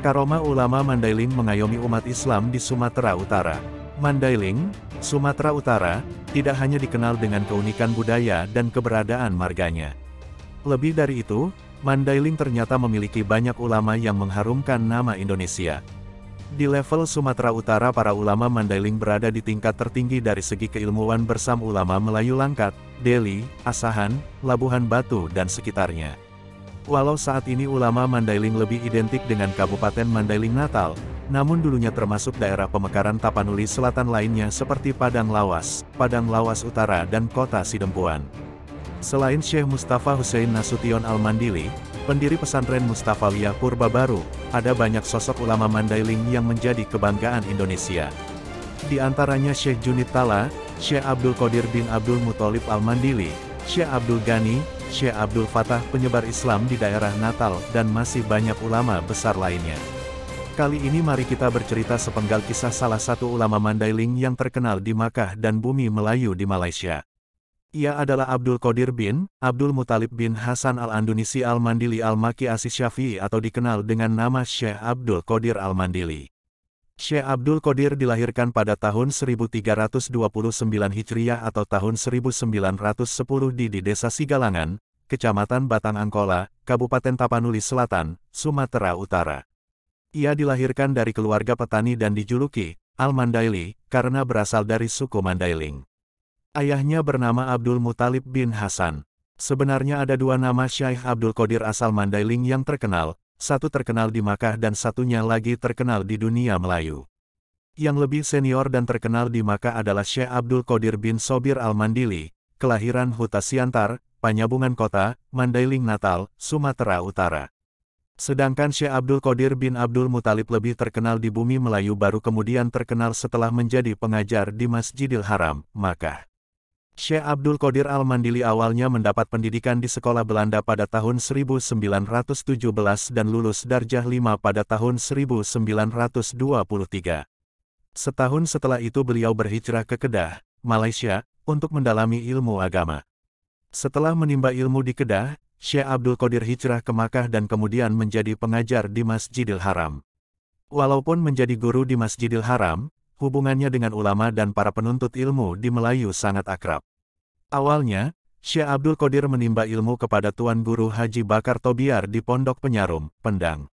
Karomah ulama Mandailing mengayomi umat Islam di Sumatera Utara. Mandailing, Sumatera Utara, tidak hanya dikenal dengan keunikan budaya dan keberadaan marganya. Lebih dari itu, Mandailing ternyata memiliki banyak ulama yang mengharumkan nama Indonesia. Di level Sumatera Utara, para ulama Mandailing berada di tingkat tertinggi dari segi keilmuan bersama ulama Melayu Langkat, Deli, Asahan, Labuhan Batu dan sekitarnya. Walau saat ini ulama Mandailing lebih identik dengan Kabupaten Mandailing Natal, namun dulunya termasuk daerah pemekaran Tapanuli Selatan lainnya seperti Padang Lawas Utara dan Kota Sidempuan. Selain Syekh Mustafa Hussein Nasution Al-Mandili, pendiri pesantren Mustafawiyah Purba Baru, ada banyak sosok ulama Mandailing yang menjadi kebanggaan Indonesia. Di antaranya Syekh Junid Tala, Syekh Abdul Qadir bin Abdul Muthalib Al-Mandili, Syekh Abdul Ghani, Syekh Abdul Fatah penyebar Islam di daerah Natal, dan masih banyak ulama besar lainnya. Kali ini mari kita bercerita sepenggal kisah salah satu ulama Mandailing yang terkenal di Makkah dan bumi Melayu di Malaysia. Ia adalah Abdul Qadir bin Abdul Muthalib bin Hasan Al-Andunisi Al-Mandili Al-Maki As-Syafi'i atau dikenal dengan nama Syekh Abdul Qadir Al-Mandili. Syekh Abdul Qadir dilahirkan pada tahun 1329 Hijriah atau tahun 1910 di Desa Sigalangan, Kecamatan Batang Angkola, Kabupaten Tapanuli Selatan, Sumatera Utara. Ia dilahirkan dari keluarga petani dan dijuluki Al-Mandaili karena berasal dari suku Mandailing. Ayahnya bernama Abdul Muthalib bin Hasan. Sebenarnya ada dua nama Syekh Abdul Qadir asal Mandailing yang terkenal, satu terkenal di Makkah dan satunya lagi terkenal di dunia Melayu. Yang lebih senior dan terkenal di Makkah adalah Syekh Abdul Qadir bin Sobir Al-Mandili, kelahiran Huta Siantar, Panyabungan Kota, Mandailing Natal, Sumatera Utara. Sedangkan Syekh Abdul Qadir bin Abdul Muthalib lebih terkenal di bumi Melayu baru kemudian terkenal setelah menjadi pengajar di Masjidil Haram, Makkah. Syekh Abdul Qadir Al-Mandili awalnya mendapat pendidikan di sekolah Belanda pada tahun 1917 dan lulus darjah 5 pada tahun 1923. Setahun setelah itu beliau berhijrah ke Kedah, Malaysia, untuk mendalami ilmu agama. Setelah menimba ilmu di Kedah, Syekh Abdul Qadir hijrah ke Makkah dan kemudian menjadi pengajar di Masjidil Haram. Walaupun menjadi guru di Masjidil Haram, hubungannya dengan ulama dan para penuntut ilmu di Melayu sangat akrab. Awalnya, Syekh Abdul Qadir menimba ilmu kepada Tuan Guru Haji Bakar Tobiar di Pondok Penyarum, Pendang.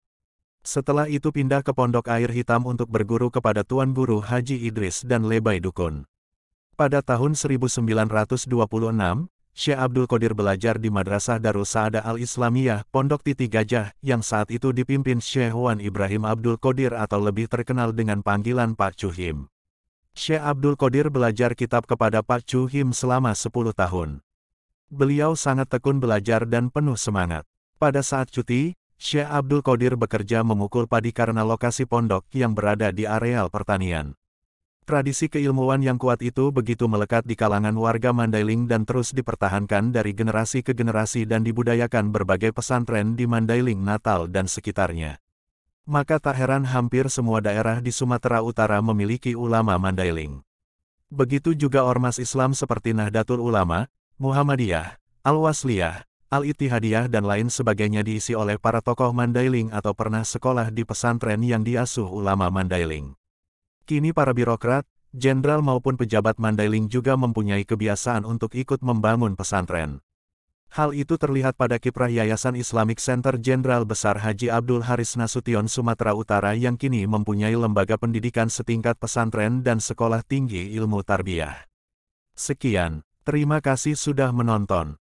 Setelah itu pindah ke Pondok Air Hitam untuk berguru kepada Tuan Guru Haji Idris dan Lebay Dukun. Pada tahun 1926, Syekh Abdul Qadir belajar di Madrasah Darul Sa'adah Al-Islamiyah, Pondok Titi Gajah, yang saat itu dipimpin Syekh Wan Ibrahim Abdul Qadir atau lebih terkenal dengan panggilan Pak Cuhim. Syekh Abdul Qadir belajar kitab kepada Pak Cuhim selama 10 tahun. Beliau sangat tekun belajar dan penuh semangat. Pada saat cuti, Syekh Abdul Qadir bekerja memukul padi karena lokasi pondok yang berada di areal pertanian. Tradisi keilmuan yang kuat itu begitu melekat di kalangan warga Mandailing dan terus dipertahankan dari generasi ke generasi dan dibudayakan berbagai pesantren di Mandailing Natal dan sekitarnya. Maka tak heran hampir semua daerah di Sumatera Utara memiliki ulama Mandailing. Begitu juga ormas Islam seperti Nahdlatul Ulama, Muhammadiyah, Al-Wasliyah, Al-Ittihadiyah dan lain sebagainya diisi oleh para tokoh Mandailing atau pernah sekolah di pesantren yang diasuh ulama Mandailing. Kini para birokrat, jenderal maupun pejabat Mandailing juga mempunyai kebiasaan untuk ikut membangun pesantren. Hal itu terlihat pada kiprah Yayasan Islamic Center Jenderal Besar Haji Abdul Haris Nasution Sumatera Utara yang kini mempunyai lembaga pendidikan setingkat pesantren dan sekolah tinggi ilmu tarbiyah. Sekian, terima kasih sudah menonton.